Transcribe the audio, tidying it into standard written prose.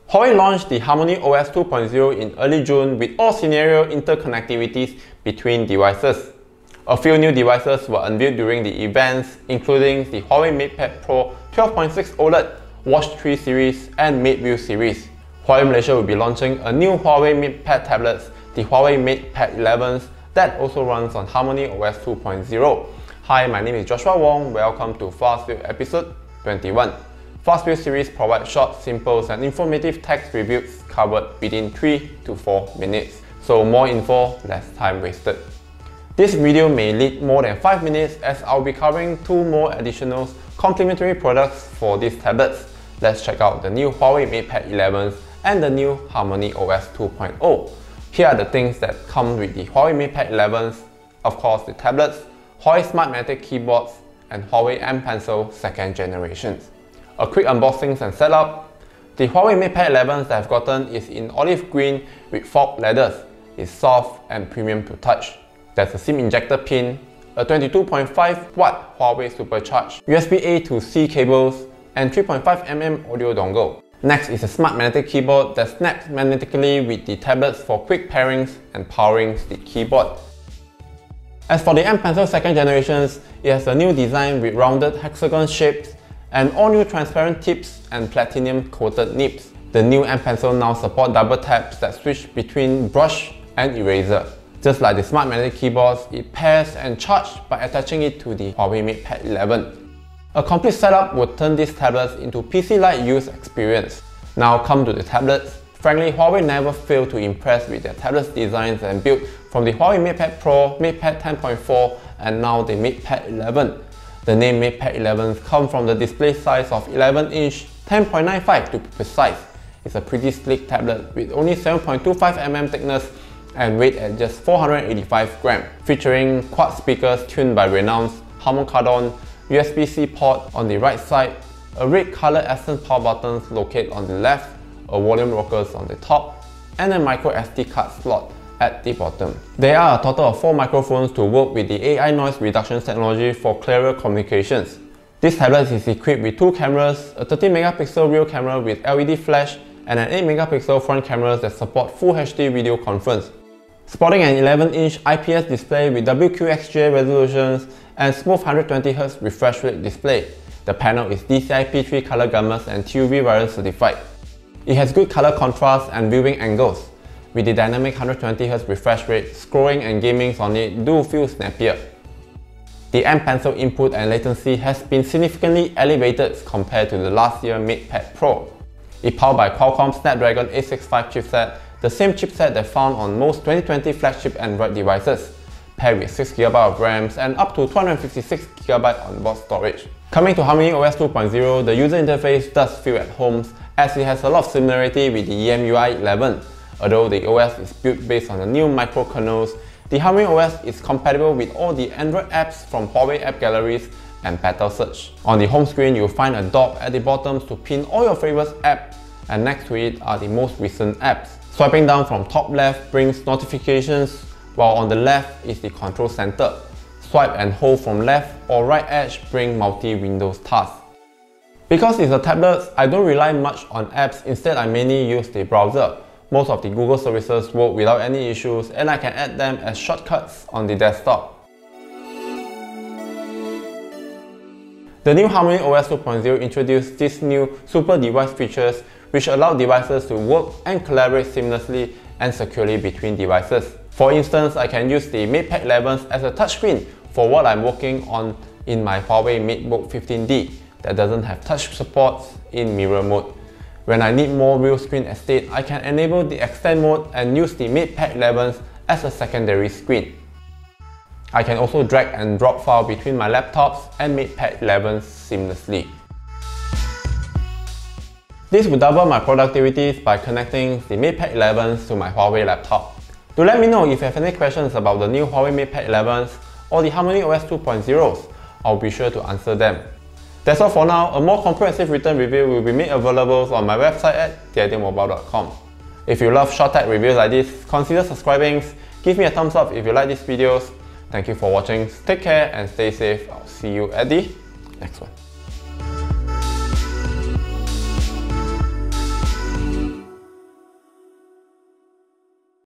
Huawei launched the HarmonyOS 2.0 in early June with all-scenario interconnectivities between devices. A few new devices were unveiled during the events, including the Huawei MatePad Pro 12.6 OLED, Watch 3 series, and MateView series. Huawei Malaysia will be launching a new Huawei MatePad tablets, the Huawei MatePad 11s, that also runs on HarmonyOS 2.0. Hi, my name is Joshua Wong. Welcome to Fast Build episode 21. Fast Build series provides short, simple, and informative text reviews covered within 3 to 4 minutes. So more info, less time wasted. This video may lead more than 5 minutes as I'll be covering 2 more additional complementary products for these tablets. Let's check out the new Huawei MatePad 11s and the new HarmonyOS 2.0. Here are the things that come with the Huawei MatePad 11s, of course the tablets, Huawei Smart Magnetic keyboards, and Huawei M Pencil 2nd generations. A quick unboxing and setup. The Huawei MatePad 11s that I've gotten is in olive green with forked leathers. It's soft and premium to touch. There's a SIM injector pin, a 22.5 watt Huawei supercharged USB-A to C cables, and 3.5mm audio dongle. Next is a smart magnetic keyboard that snaps magnetically with the tablets for quick pairings and powering the keyboard. As for the M Pencil 2nd generations, it has a new design with rounded hexagon shapes and all new transparent tips and platinum coated nibs. The new M Pencil now support double taps that switch between brush and eraser. Just like the smart magnetic keyboards, it pairs and charges by attaching it to the Huawei MatePad 11. A complete setup would turn these tablets into PC-like use experience. Now come to the tablets. Frankly, Huawei never failed to impress with their tablets designs and build from the Huawei MatePad Pro, MatePad 10.4 and now the MatePad 11. The name MatePad 11s come from the display size of 11-inch, 10.95 to be precise. It's a pretty sleek tablet with only 7.25mm thickness and weight at just 485 grams, featuring quad speakers tuned by renowned Harman USB-C port on the right side, a red color accent power buttons located on the left, a volume rockers on the top, and a micro SD card slot at the bottom. There are a total of 4 microphones to work with the AI noise reduction technology for clearer communications. This tablet is equipped with 2 cameras, a 30MP rear camera with LED flash, and an 8MP front camera that support Full HD video conference. Sporting an 11-inch IPS display with WQXGA resolutions and smooth 120Hz refresh rate display. The panel is DCI P3 color gamuts and TUV virus certified. It has good color contrast and viewing angles. With the dynamic 120Hz refresh rate, scrolling and gaming on it do feel snappier. The M Pencil input and latency has been significantly elevated compared to the last year MatePad Pro. It's powered by Qualcomm Snapdragon 865 chipset, the same chipset that found on most 2020 flagship Android devices, paired with 6GB of RAM and up to 256GB onboard storage. Coming to HarmonyOS 2.0, the user interface does feel at home as it has a lot of similarity with the EMUI 11. Although the OS is built based on the new microkernels, the HarmonyOS is compatible with all the Android apps from Huawei App Galleries and Battle Search. On the home screen, you'll find a dock at the bottom to pin all your favorites apps, and next to it are the most recent apps. Swiping down from top left brings notifications, while on the left is the control center. Swipe and hold from left or right edge bring multi-Windows tasks. Because it's a tablet, I don't rely much on apps, instead I mainly use the browser. Most of the Google services work without any issues and I can add them as shortcuts on the desktop. The new HarmonyOS 2.0 introduced these new super device features which allow devices to work and collaborate seamlessly and securely between devices. For instance, I can use the MatePad 11s as a touchscreen for what I'm working on in my Huawei MateBook 15D that doesn't have touch support in mirror mode. When I need more real screen estate, I can enable the extend mode and use the MatePad 11s as a secondary screen. I can also drag and drop files between my laptops and MatePad 11s seamlessly. This will double my productivity by connecting the MatePad 11s to my Huawei laptop. Do let me know if you have any questions about the new Huawei MatePad 11s or the HarmonyOS 2.0s. I'll be sure to answer them. That's all for now. A more comprehensive written review will be made available on my website at theidea.mobile.com. If you love short tech reviews like this, consider subscribing, give me a thumbs up if you like these videos. Thank you for watching, take care and stay safe. I'll see you at the next one.